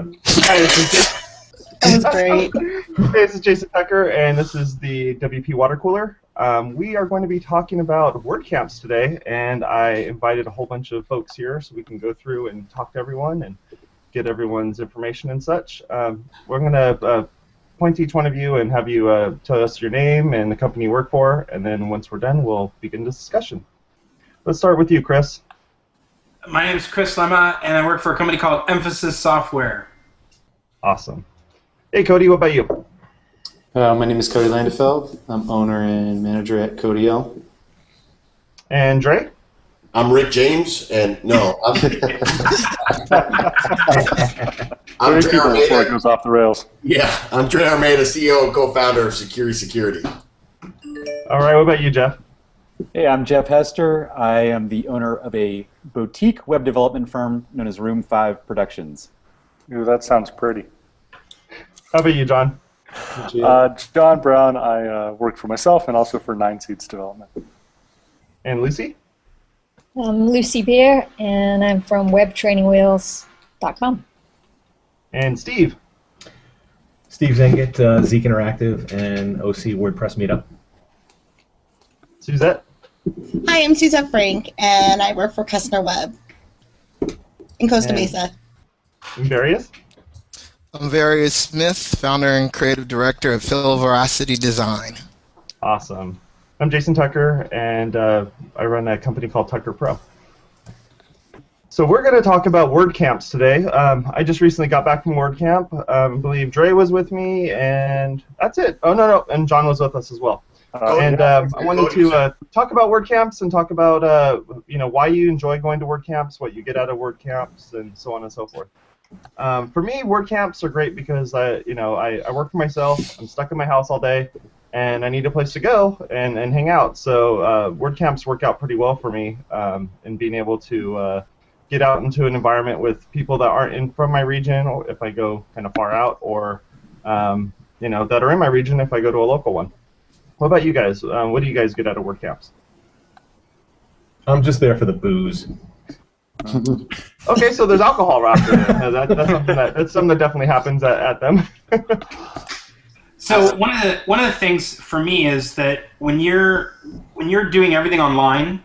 Hi, That was great. this is Jason Tucker, and this is the WPwatercooler. We are going to be talking about WordCamps today, and I invited a whole bunch of folks here so we can go through and talk to everyone and get everyone's information and such. We're going to point to each one of you and have you tell us your name and the company you work for, and then once we're done, we'll begin this discussion. Let's start with you, Chris. My name is Chris Lema, and I work for a company called Emphasis Software. Awesome. Hey, Cody, what about you? My name is Cody Landefeld. I'm owner and manager at Cody L. And Dre? I'm Rick James, and no, I'm Dre before it Armeda. goes off the rails. Yeah, I'm Dre Armeda, CEO and co-founder of Security. All right, what about you, Jeff? Hey, I'm Jeff Hester. I am the owner of a boutique web development firm known as Room 5 Productions. Ooh, that sounds pretty. How about you, Jon? Jon Brown. I work for myself and also for 9 Seeds Development. And Lucy? I'm Lucy Beer, and I'm from webtrainingwheels.com. And Steve? Steve Zehngut, Zeek Interactive, and OC WordPress Meetup. Suzette? Hi, I'm Suzette Franck, and I work for Customer Web in Costa Mesa. And Verious? I'm Verious Smith, founder and creative director of Phil Veracity Design. Awesome. I'm Jason Tucker, and I run a company called Tucker Pro. So we're going to talk about WordCamps today. I just recently got back from WordCamp. I believe Dre was with me, and that's it. Oh, no, and Jon was with us as well. I wanted to talk about WordCamps and talk about why you enjoy going to WordCamps, what you get out of WordCamps, and so on and so forth. For me, WordCamps are great because I work for myself. I'm stuck in my house all day, and I need a place to go and hang out. So WordCamps work out pretty well for me in being able to get out into an environment with people that aren't from my region, or if I go kind of far out, or that are in my region if I go to a local one. What about you guys? What do you guys get out of WordCamps? I'm just there for the booze. Okay, so there's alcohol wrapped in it. That's something that definitely happens at them. So one of the things for me is that when you're doing everything online,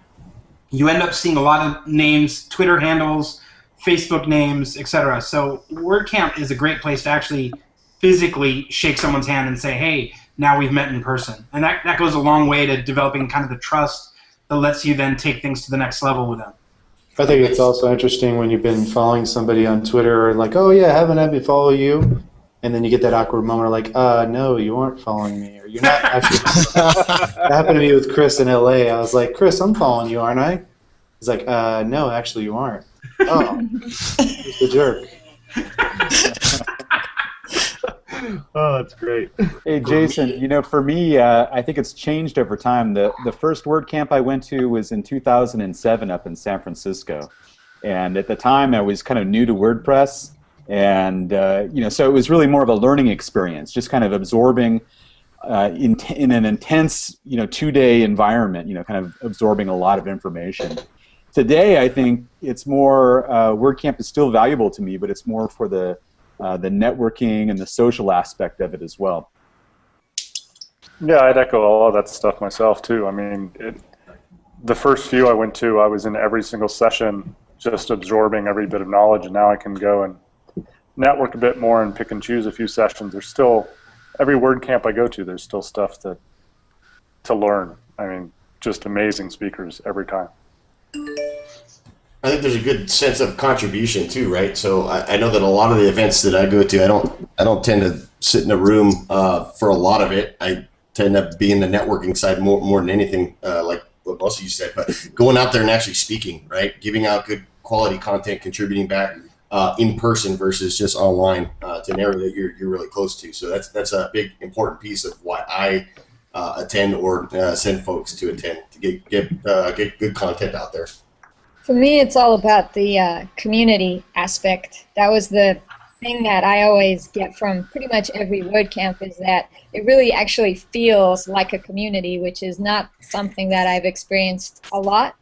you end up seeing a lot of names, Twitter handles, Facebook names, etc. So WordCamp is a great place to actually physically shake someone's hand and say, hey, now we've met in person. And that goes a long way to developing kind of the trust that lets you then take things to the next level with them. I think it's also interesting when you've been following somebody on Twitter or like, oh yeah, haven't had me follow you, and then you get that awkward moment of like, no, you aren't following me, or you're not actually. That happened to me with Chris in LA. I was like, Chris, I'm following you, aren't I? He's like, no, actually you aren't. Oh, he's the jerk. Oh, that's great. Hey, Jason, for me, I think it's changed over time. The first WordCamp I went to was in 2007 up in San Francisco. And at the time, I was kind of new to WordPress. And, so it was really more of a learning experience, just kind of absorbing in an intense, 2-day environment, kind of absorbing a lot of information. Today, I think it's more, WordCamp is still valuable to me, but it's more for the networking and the social aspect of it as well. Yeah, I'd echo all of that stuff myself too. I mean, the first few I went to, I was in every single session just absorbing every bit of knowledge, and now I can go and network a bit more and pick and choose a few sessions. There's still, every WordCamp I go to, there's still stuff to learn. I mean, just amazing speakers every time. I think there's a good sense of contribution too, right? So I know that a lot of the events that I go to, I don't tend to sit in a room for a lot of it. I tend to be in the networking side more than anything, like what most of you said. But going out there and actually speaking, right, giving out good quality content, contributing back in person versus just online to an area that you're really close to. So that's a big important piece of why I attend or send folks to attend to get good content out there. For me, it's all about the community aspect. That was the thing that I always get from pretty much every WordCamp, is that it really actually feels like a community, which is not something that I've experienced a lot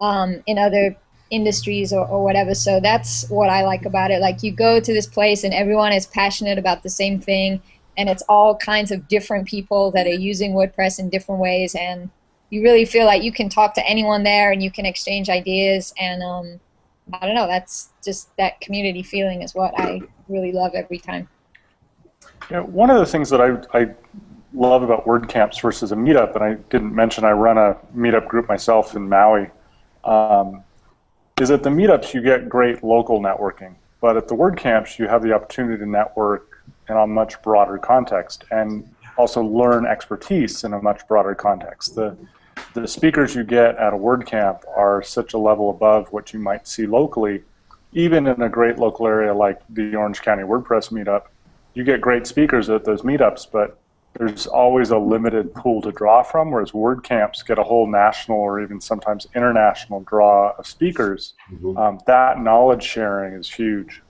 in other industries or whatever. So that's what I like about it. Like, you go to this place and everyone is passionate about the same thing, and it's all kinds of different people that are using WordPress in different ways, and you really feel like you can talk to anyone there and you can exchange ideas, and I don't know, that's just that community feeling is what I really love every time. Yeah, one of the things that I love about WordCamps versus a meetup, and I didn't mention I run a meetup group myself in Maui, is at the meetups you get great local networking, but at the WordCamps you have the opportunity to network in a much broader context and also learn expertise in a much broader context. The speakers you get at a WordCamp are such a level above what you might see locally. Even in a great local area like the Orange County WordPress meetup, you get great speakers at those meetups, but there's always a limited pool to draw from, whereas WordCamps get a whole national or even sometimes international draw of speakers. That knowledge sharing is huge.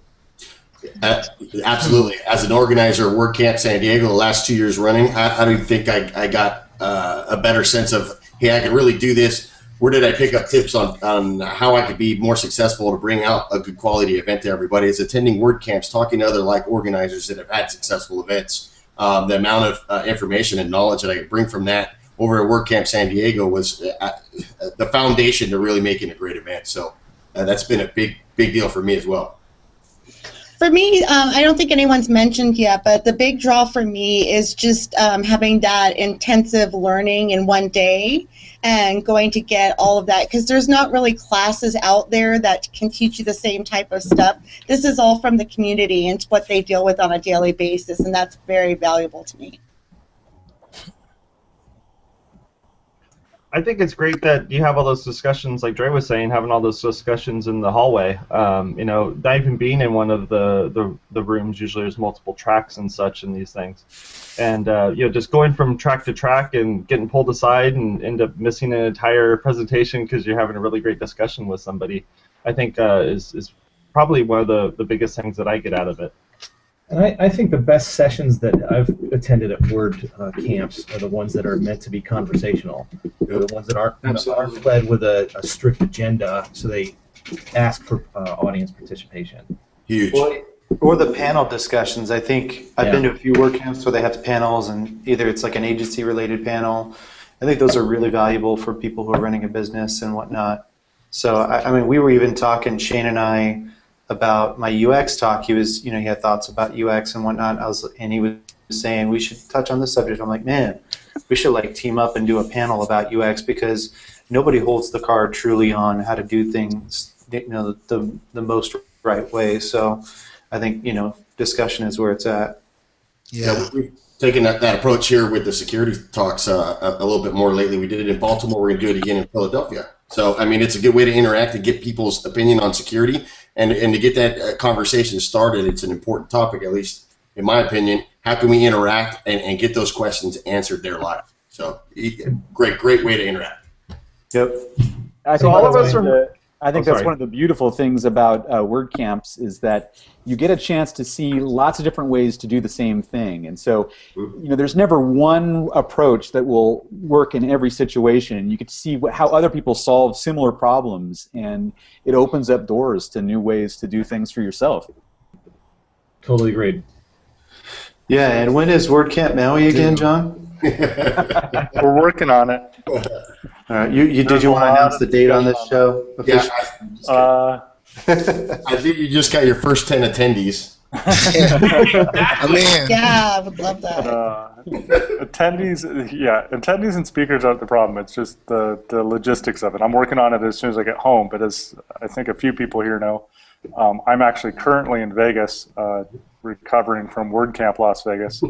Absolutely. As an organizer of WordCamp San Diego the last 2 years running, how do you think I got a better sense of, hey, I can really do this? Where did I pick up tips on how I could be more successful to bring out a good quality event to everybody? It's attending WordCamps, talking to other like organizers that have had successful events. The amount of information and knowledge that I could bring from that over at WordCamp San Diego was the foundation to really making a great event. So that's been a big deal for me as well. For me, I don't think anyone's mentioned yet, but the big draw for me is just having that intensive learning in one day and going to get all of that, because there's not really classes out there that can teach you the same type of stuff. This is all from the community and what they deal with on a daily basis, and that's very valuable to me. I think it's great that you have all those discussions, like Dre was saying, having all those discussions in the hallway. You know, not even being in one of the rooms, usually there's multiple tracks and such in these things. And, you know, just going from track to track and getting pulled aside and end up missing an entire presentation because you're having a really great discussion with somebody, I think is probably one of the biggest things that I get out of it. And I think the best sessions that I've attended at WordCamps are the ones that are meant to be conversational. They're the ones that aren't led with a strict agenda, so they ask for audience participation. Huge. Or the panel discussions. I think I've been to a few WordCamps where they have panels, and either it's like an agency-related panel. I think those are really valuable for people who are running a business and whatnot. So, I mean, we were even talking, Shane and I, about my UX talk. He was, you know, he had thoughts about UX and whatnot. And he was saying we should touch on this subject. I'm like, man, we should like team up and do a panel about UX, because nobody holds the card truly on how to do things, you know, the most right way. So I think, you know, discussion is where it's at. Yeah, we've taken that approach here with the security talks a little bit more lately. We did it in Baltimore. We're going to do it again in Philadelphia. So, I mean, it's a good way to interact and get people's opinion on security. And to get that conversation started, it's an important topic, at least in my opinion. How can we interact and get those questions answered there live? So, great way to interact. Yep. I think that's one of the beautiful things about WordCamps is that you get a chance to see lots of different ways to do the same thing. And so, you know, there's never one approach that will work in every situation. You get to see how other people solve similar problems, and it opens up doors to new ways to do things for yourself. Totally agreed. Yeah, and when is WordCamp Maui again, John? We're working on it. All right, did you want to announce the date on this show? Yeah, I think you just got your first 10 attendees. I'm in. Yeah, I would love that. Attendees and speakers aren't the problem. It's just the logistics of it. I'm working on it as soon as I get home, but as I think a few people here know, I'm actually currently in Vegas, recovering from WordCamp Las Vegas.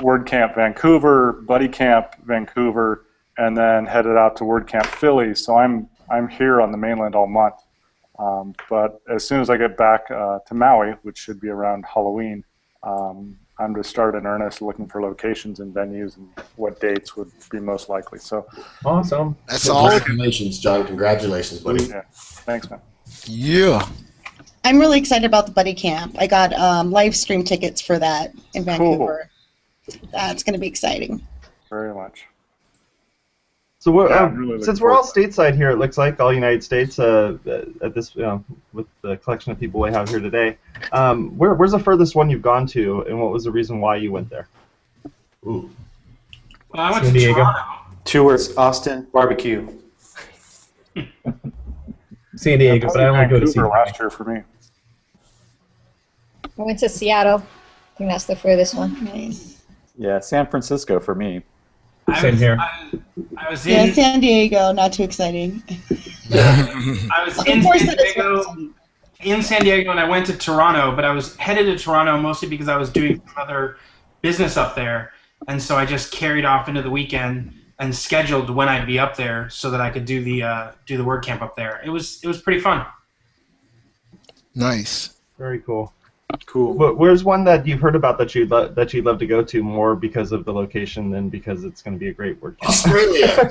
WordCamp Vancouver, BuddyCamp Vancouver, and then headed out to WordCamp Philly. So I'm here on the mainland all month. But as soon as I get back to Maui, which should be around Halloween, I'm to start in earnest looking for locations and venues and what dates would be most likely. So awesome. That's awesome. Congratulations, John. Congratulations, buddy. Yeah. Thanks, man. Yeah. I'm really excited about the Buddy Camp. I got live stream tickets for that in Vancouver. Cool. That's going to be exciting. Very much. So we're, Yeah, I'm really looking since we're all forward to stateside here, it looks like all United States at this, with the collection of people we have here today. Where's the furthest one you've gone to, and what was the reason why you went there? Ooh. Well, I went San to Diego. Toronto. 2 words: Austin barbecue. San Diego, but I only go to Vancouver San last year for me. I went to Seattle. I think that's the furthest one. Nice. Yeah, San Francisco for me. Same here. I was Yeah, in. San Diego, not too exciting. I was in Of course San that is Diego. exciting. In San Diego, and I went to Toronto, but I was headed to Toronto mostly because I was doing some other business up there, and so I just carried off into the weekend and scheduled when I'd be up there so that I could do the WordCamp up there. It was pretty fun. Nice. Very cool. Cool. Where's one that you've heard about that you'd love to go to more because of the location than because it's going to be a great WordCamp? Australia.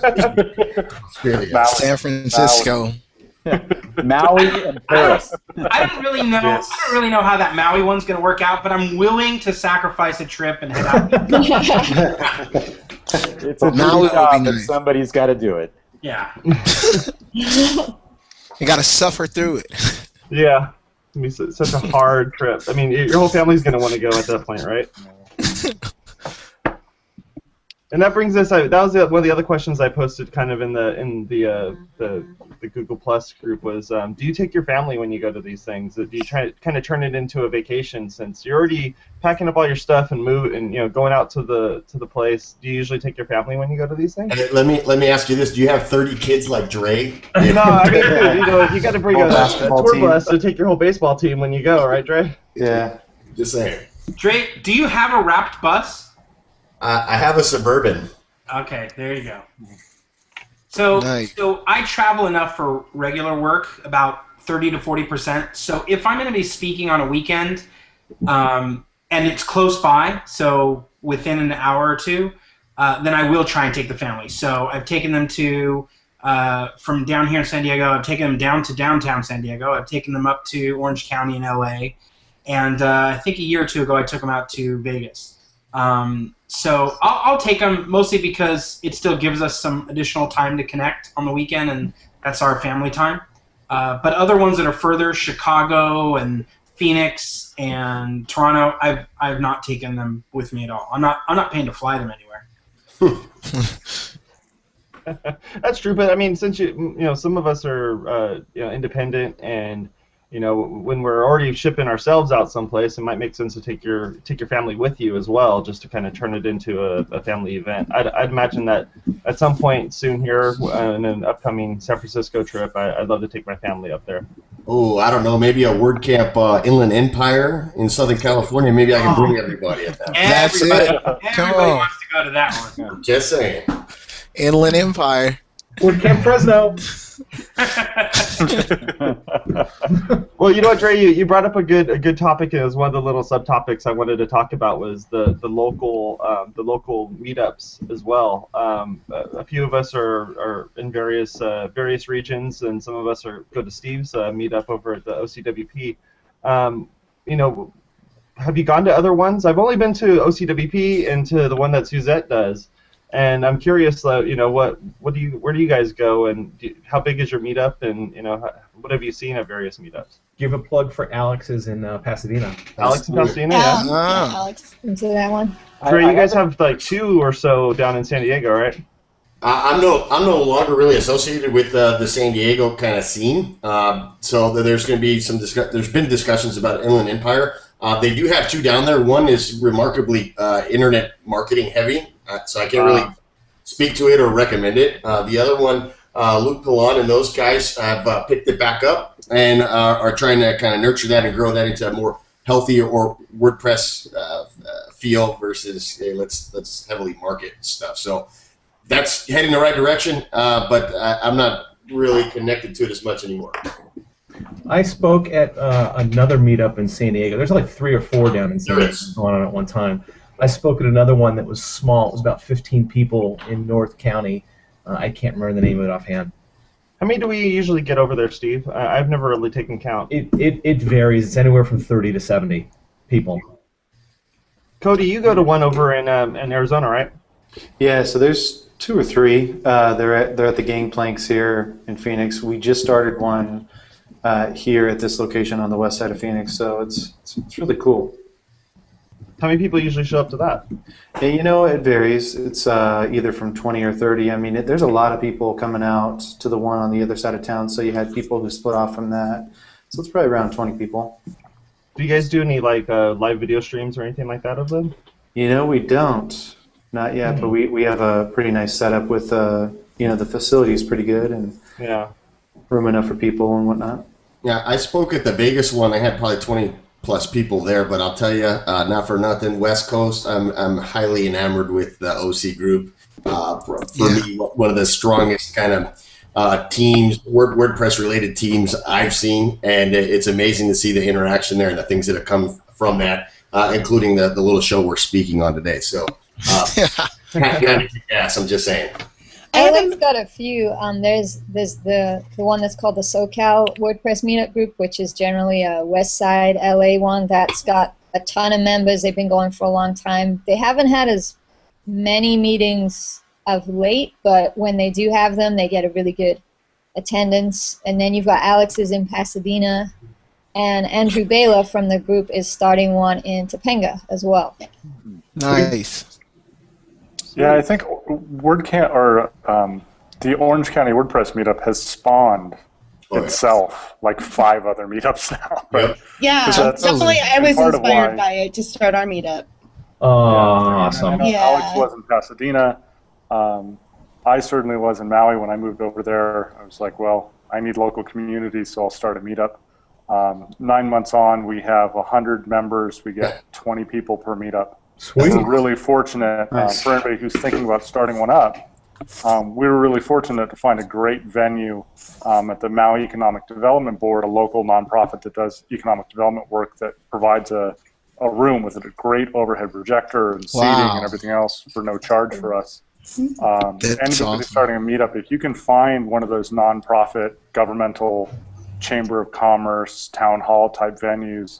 Maui. San Francisco. Maui and Paris. I don't really know. Yes. I don't really know how that Maui one's going to work out, but I'm willing to sacrifice a trip and head out. It's a Maui would dream job, be but nice. somebody's got to do it. Yeah. You got to suffer through it. Yeah. It's going to be such a hard trip. I mean, your whole family's going to want to go at that point, right? And that brings us. That was one of the other questions I posted, kind of in the Google Plus group. Was do you take your family when you go to these things? Do you try to kind of turn it into a vacation since you're already packing up all your stuff and going out to the place? Do you usually take your family when you go to these things? And let me ask you this: do you have 30 kids like Dre? No, I mean, dude, you got to bring a basketball tour team. bus to take your whole baseball team when you go, right, Dre? Yeah. Just saying. Dre, do you have a wrapped bus? I have a Suburban. Okay, there you go. So, Nice. so I travel enough for regular work, about 30 to 40%. So if I'm going to be speaking on a weekend, and it's close by, so within an hour or two, then I will try and take the family. So I've taken them to, from down here in San Diego, I've taken them down to downtown San Diego. I've taken them up to Orange County in LA. And I think a year or two ago, I took them out to Vegas. So I'll take them mostly because it still gives us some additional time to connect on the weekend, and that's our family time. But other ones that are further, Chicago and Phoenix and Toronto, I've not taken them with me at all. I'm not paying to fly them anywhere. That's true, but I mean, since some of us are independent, and when we're already shipping ourselves out someplace, it might make sense to take your family with you as well, just to kind of turn it into a family event. I'd imagine that at some point soon here, in an upcoming San Francisco trip, I'd love to take my family up there. Oh, I don't know, maybe a WordCamp Inland Empire in Southern California. Maybe I can bring everybody at that. That's it. Come Everybody on. wants to go to that one. Just saying. Inland Empire. WordCamp Fresno. Well, you know what, Dre? You brought up a good topic. It was one of the little subtopics I wanted to talk about was the local meetups as well. A few of us are in various regions, and some of us go to Steve's meetup over at the OCWP. Have you gone to other ones? I've only been to OCWP and to the one that Suzette does. And I'm curious, where do you guys go, and how big is your meetup, and what have you seen at various meetups? Give a plug for Alex's in Pasadena. Alex in Pasadena, Yeah, Ah. Alex. Into that one. Dre, you guys have like 2 or so down in San Diego, right? I'm no longer really associated with the San Diego kind of scene. So there's going to be there's been discussions about Inland Empire. They do have 2 down there. One is remarkably internet marketing heavy, so I can't really speak to it or recommend it. The other one, Luke Galan and those guys have picked it back up and are trying to kind of nurture that and grow that into a more healthy or WordPress feel versus hey, let's heavily market stuff. So that's heading the right direction, but I'm not really connected to it as much anymore. I spoke at another meetup in San Diego. There's like 3 or 4 down in San Diego going on at one time. I spoke at another one that was small. It was about 15 people in North County. I can't remember the name of it offhand. How many do we usually get over there, Steve? I've never really taken count. It varies. It's anywhere from 30 to 70 people. Cody, you go to one over in Arizona, right? Yeah, so there's 2 or 3. They're at the Gangplanks here in Phoenix. We just started one here at this location on the west side of Phoenix, so it's really cool. How many people usually show up to that? And, you know, it varies. It's either from 20 or 30. I mean, there's a lot of people coming out to the one on the other side of town, so you had people who split off from that. So it's probably around 20 people. Do you guys do any like live video streams or anything like that of them? You know, we don't. Not yet, but we have a pretty nice setup with, you know, the facility is pretty good and Yeah. room enough for people and whatnot. Yeah, I spoke at the Vegas one. I had probably 20 plus people there, but I'll tell you, not for nothing, West Coast, I'm highly enamored with the OC group. For me, one of the strongest kind of teams, WordPress related teams I've seen, and it's amazing to see the interaction there and the things that have come from that, including the little show we're speaking on today. So, yes, I'm just saying. Alex got a few. There's the one that's called the SoCal WordPress Meetup Group, which is generally a West Side LA one that's got a ton of members. They've been going for a long time. They haven't had as many meetings of late, but when they do have them, they get a really good attendance. And then you've got Alex's in Pasadena, and Andrew Bela from the group is starting one in Topanga as well. Nice. Yeah, I think WordCamp or the Orange County WordPress meetup has spawned itself like 5 other meetups now. Right? Yeah, definitely. I was inspired by it to start our meetup. Oh, awesome. Yeah. Alex was in Pasadena. I certainly was in Maui when I moved over there. I was like, well, I need local community, so I'll start a meetup. 9 months on, we have 100 members. We get 20 people per meetup. Sweet. We're really fortunate for anybody who's thinking about starting one up. We were really fortunate to find a great venue at the Maui Economic Development Board, a local nonprofit that does economic development work that provides a room with a great overhead projector and seating and everything else for no charge for us. Anybody awesome. Starting a meetup, if you can find one of those nonprofit, governmental, chamber of commerce, town hall type venues,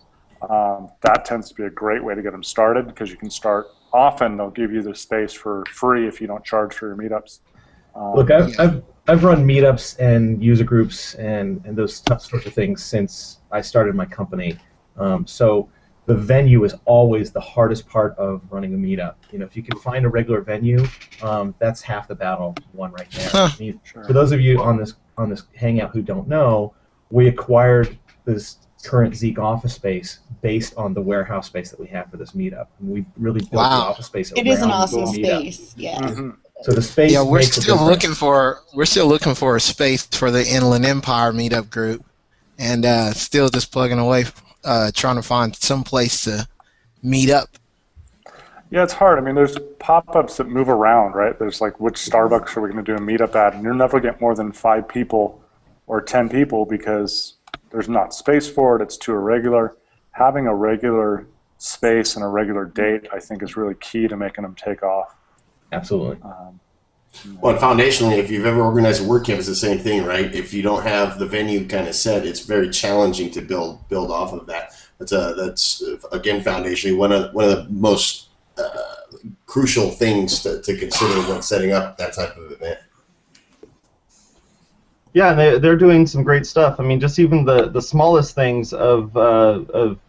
that tends to be a great way to get them started because you can start. Often they'll give you the space for free if you don't charge for your meetups. Look, I've run meetups and user groups and those sorts of things since I started my company. So the venue is always the hardest part of running a meetup. You know, if you can find a regular venue, that's half the battle won right there. I mean, for those of you on this hangout who don't know, we acquired this current Zeek office space based on the warehouse space that we have for this meetup. And we really built the office space around it is an awesome the space, yeah. Mm-hmm. So the space. Yeah, we're still looking for a space for the Inland Empire meetup group, and still just plugging away, trying to find some place to meet up. Yeah, it's hard. I mean, there's pop-ups that move around, right? There's like, which Starbucks are we going to do a meetup at? And you'll never get more than 5 people or 10 people because there's not space for it. It's too irregular. Having a regular space and a regular date, I think, is really key to making them take off. Absolutely. Well, foundationally, if you've ever organized a WordCamp, it's the same thing, right? If you don't have the venue kind of set, it's very challenging to build off of that. That's again, foundationally one of the most crucial things to consider when setting up that type of event. Yeah, they're doing some great stuff. I mean, just even the smallest things of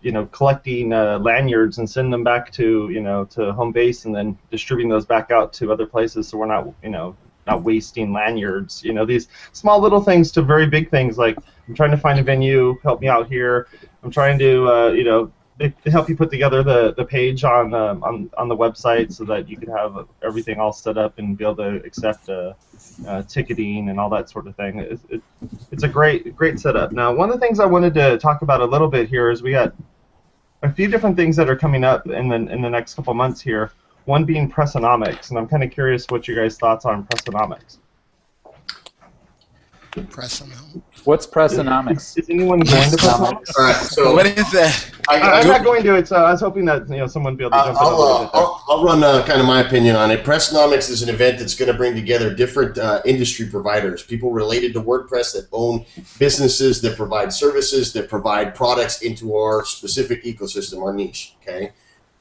you know, collecting lanyards and sending them back to, you know, to home base and then distributing those back out to other places, so we're not, you know, not wasting lanyards. You know, these small little things to very big things like I'm trying to find a venue, help me out here. I'm trying to you know, they help you put together the page on the website so that you can have everything all set up and be able to accept ticketing and all that sort of thing. It's a great setup. Now, one of the things I wanted to talk about a little bit here is we got a few different things that are coming up in the next couple months here. One being Pressonomics, and I'm kind of curious what your guys' thoughts on Pressonomics. What's Pressonomics? Is anyone going to Pressonomics? All right, so what is that? I'm not going to it, so I was hoping that, you know, someone would be able to jump in. I'll run kind of my opinion on it. Pressonomics is an event that's going to bring together different industry providers, people related to WordPress that own businesses, that provide services, that provide products into our specific ecosystem, our niche. Okay,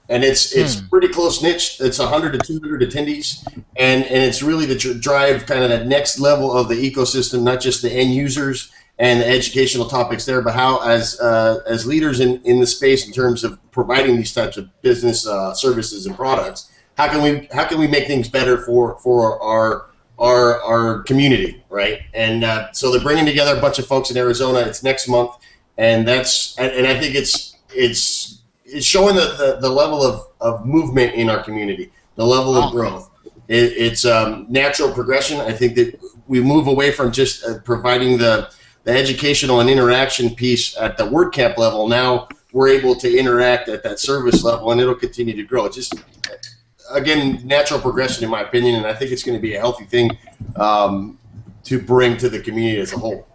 And it's pretty close niche. It's 100 to 200 attendees, and it's really to drive kind of that next level of the ecosystem, not just the end users and the educational topics there, but how as leaders in the space in terms of providing these types of business services and products, how can we make things better for our community, right? And so they're bringing together a bunch of folks in Arizona. It's next month, and I think it's showing the level of movement in our community, the level of growth. It's natural progression. I think that we move away from just providing the educational and interaction piece at the WordCamp level. Now we're able to interact at that service level, and it'll continue to grow. It's just, again, natural progression in my opinion, and I think it's going to be a healthy thing to bring to the community as a whole.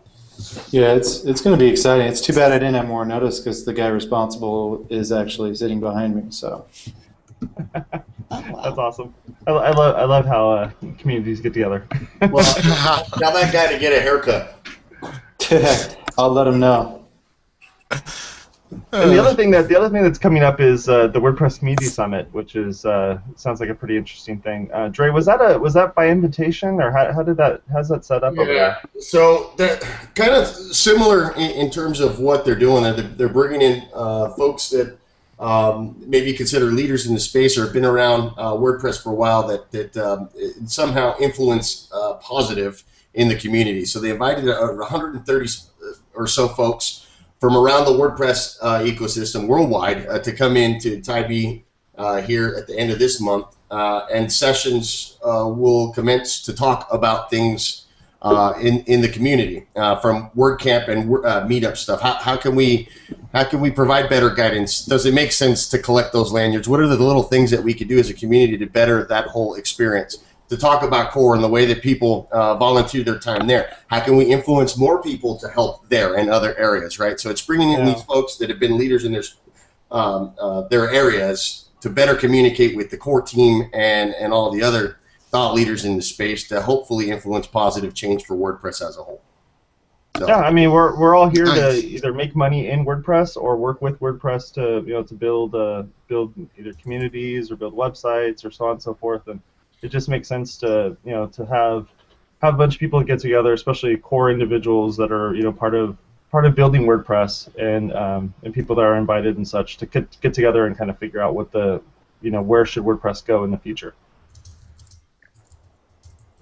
Yeah, it's going to be exciting. It's too bad I didn't have more notice because the guy responsible is actually sitting behind me. So that's awesome. I love how communities get together. Well, tell that guy to get a haircut. I'll let him know. And the other thing that's coming up is the WordPress Community Summit, which is sounds like a pretty interesting thing. Dre, was that by invitation, or how's that set up over there? So that kind of similar in terms of what they're doing. They're bringing in folks that maybe consider leaders in the space or have been around WordPress for a while that somehow influence positive in the community. So they invited 130 or so folks from around the WordPress ecosystem worldwide to come in to Tybee here at the end of this month, and sessions will commence to talk about things in the community from WordCamp and Meetup stuff. How can we provide better guidance? Does it make sense to collect those lanyards? What are the little things that we could do as a community to better that whole experience? To talk about core and the way that people volunteer their time there. How can we influence more people to help there and other areas, right? So it's bringing in these folks that have been leaders in their areas to better communicate with the core team and all the other thought leaders in the space to hopefully influence positive change for WordPress as a whole. So. Yeah, I mean we're all here to either make money in WordPress or work with WordPress to build either communities or build websites or so on and so forth, and it just makes sense to have a bunch of people get together, especially core individuals that are part of building WordPress and people that are invited and such to get together and kind of figure out what where should WordPress go in the future.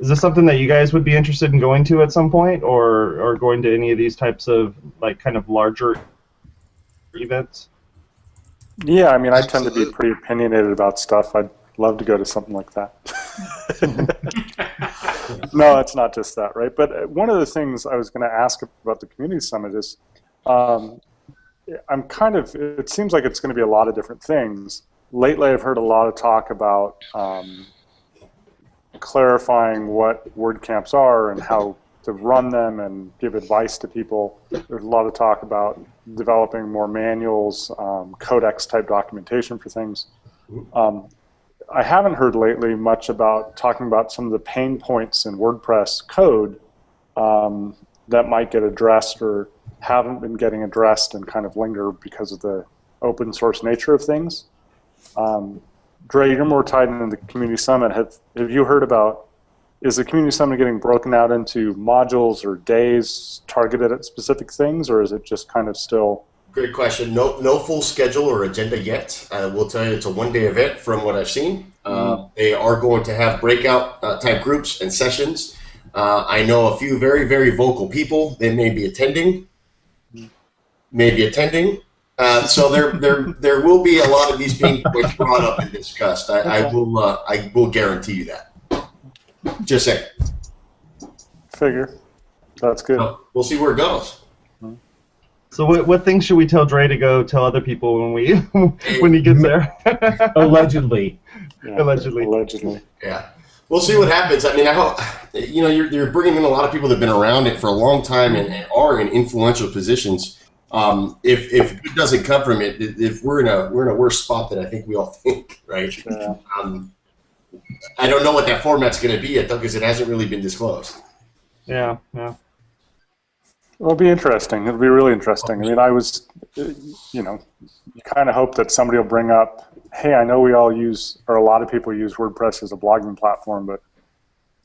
Is this something that you guys would be interested in going to at some point, or going to any of these types of kind of larger events? Yeah, I mean, I tend to be pretty opinionated about stuff. I'd love to go to something like that. No, it's not just that, right? But one of the things I was going to ask about the Community Summit is, it seems like it's going to be a lot of different things. Lately, I've heard a lot of talk about clarifying what WordCamps are and how to run them and give advice to people. There's a lot of talk about developing more manuals, codex-type documentation for things. I haven't heard lately much about talking about some of the pain points in WordPress code that might get addressed or haven't been getting addressed and kind of linger because of the open source nature of things. Dre, you're more tied into the Community Summit. Have you heard about, is the Community Summit getting broken out into modules or days targeted at specific things, or is it just kind of still... Great question. No full schedule or agenda yet. I will tell you it's a one-day event from what I've seen. They are going to have breakout type groups and sessions. I know a few very, very vocal people. They may be attending. So there will be a lot of these being brought up and discussed. I will guarantee you that. Just saying. Figure. That's good. So we'll see where it goes. So what things should we tell Dre to go tell other people when he gets there? Allegedly. Yeah, allegedly. Yeah. We'll see what happens. I mean, I hope you're bringing in a lot of people that have been around it for a long time and are in influential positions. If good doesn't come from it, if we're in a worse spot than I think we all think, right? Yeah. I don't know what that format's going to be yet, though, because it hasn't really been disclosed. Yeah. It'll be interesting. It'll be really interesting. I mean, you kind of hope that somebody will bring up hey, I know we all use, or a lot of people use WordPress as a blogging platform, but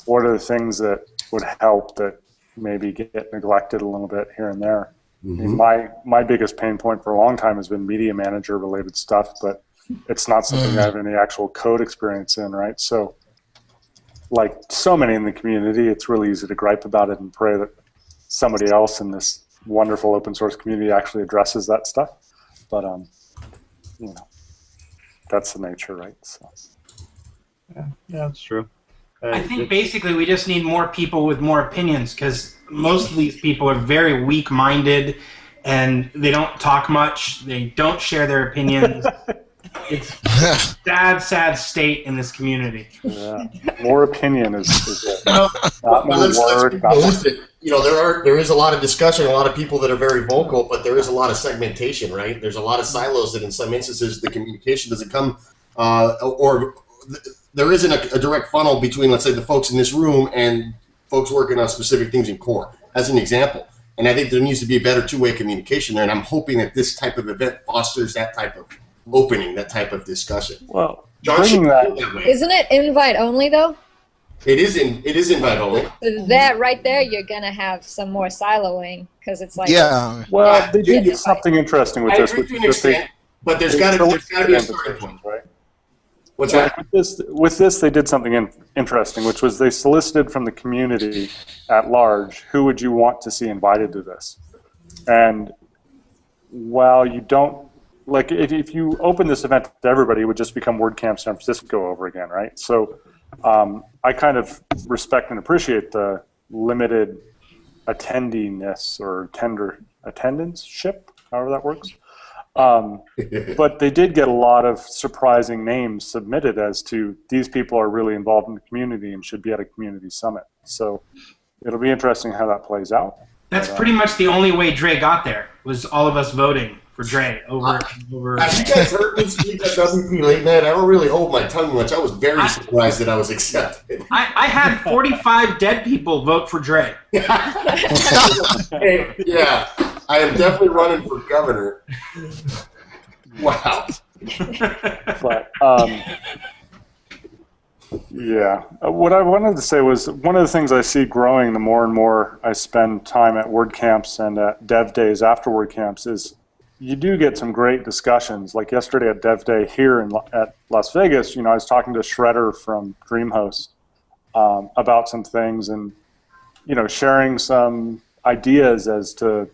what are the things that would help that maybe get neglected a little bit here and there? I mean, my biggest pain point for a long time has been media manager related stuff, but it's not something I have any actual code experience in, right? So, like so many in the community, it's really easy to gripe about it and pray that somebody else in this wonderful open source community actually addresses that stuff. But, you know, that's the nature, right? So. Yeah, that's true. I think basically we just need more people with more opinions, because most of these people are very weak-minded and they don't talk much. They don't share their opinions. It's a sad state in this community. Yeah. More opinion is not more let's word. be realistic. You know, there is a lot of discussion, a lot of people that are very vocal, but there is a lot of segmentation, right? There's a lot of silos that in some instances the communication doesn't come, or there isn't a direct funnel between, let's say, the folks in this room and folks working on specific things in core, as an example. And I think there needs to be a better two-way communication there, and I'm hoping that this type of event fosters that type of opening, that type of discussion. Well, John, that Isn't it invite only though? it is invite only. So that right there, you're gonna have some more siloing, because it's like well, they did something interesting with I this, agree which to is an that they extent, but there's got to be a starting point. right? What's Like that? with this, they did something interesting, which was they solicited from the community at large, who would you want to see invited to this? And while you don't, like, if you open this event to everybody, it would just become WordCamp San Francisco over again, right? So I kind of respect and appreciate the limited attendiness or attendance-ship, however that works. But they did get a lot of surprising names submitted as to these people are really involved in the community and should be at a community summit. So it'll be interesting how that plays out. That's pretty much the only way Dre got there, was all of us voting for Dre over. Have you guys heard me speak at WP late night? I don't really hold my tongue much. I was very surprised that I was accepted. I had 45 dead people vote for Dre. Hey, yeah, I am definitely running for governor. Wow. But yeah, what I wanted to say was one of the things I see growing the more and more I spend time at WordCamps and at Dev Days after WordCamps is you do get some great discussions. Like yesterday at Dev Day here at Las Vegas, you know, I was talking to Shredder from DreamHost about some things and, you know, sharing some ideas as to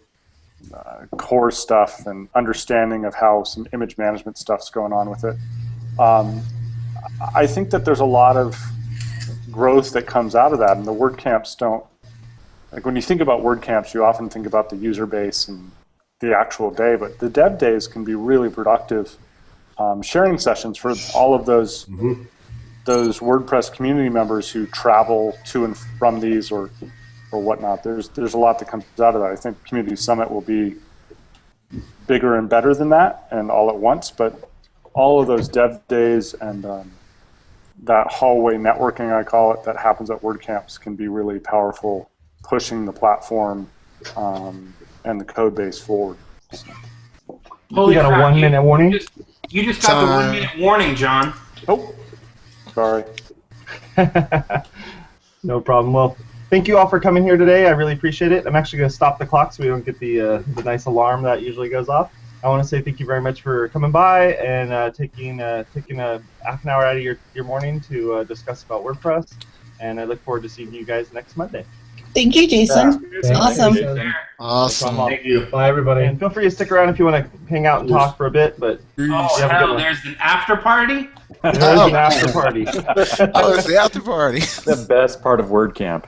core stuff and understanding of how some image management stuff's going on with it. I think that there's a lot of growth that comes out of that, and the WordCamps don't, like when you think about WordCamps, you often think about the user base and the actual day, but the dev days can be really productive sharing sessions for all of those those WordPress community members who travel to and from these or whatnot. There's a lot that comes out of that. I think Community Summit will be bigger and better than that and all at once, but all of those dev days and that hallway networking, I call it, that happens at WordCamps can be really powerful, pushing the platform and the code base forward. Holy you got crap, a 1 minute warning? You just got the 1 minute warning, John. Oh, sorry. No problem. Well, thank you all for coming here today. I really appreciate it. I'm actually going to stop the clock so we don't get the nice alarm that usually goes off. I want to say thank you very much for coming by and taking a half an hour out of your morning to discuss about WordPress. And I look forward to seeing you guys next Monday. Thank you, Jason. It's awesome. Awesome. Thank you. Bye, everybody. And feel free to stick around if you want to hang out and talk for a bit. But Oh, have a good hell, one. there's an after party? There's an after party. Oh, it's the after party. The best part of WordCamp.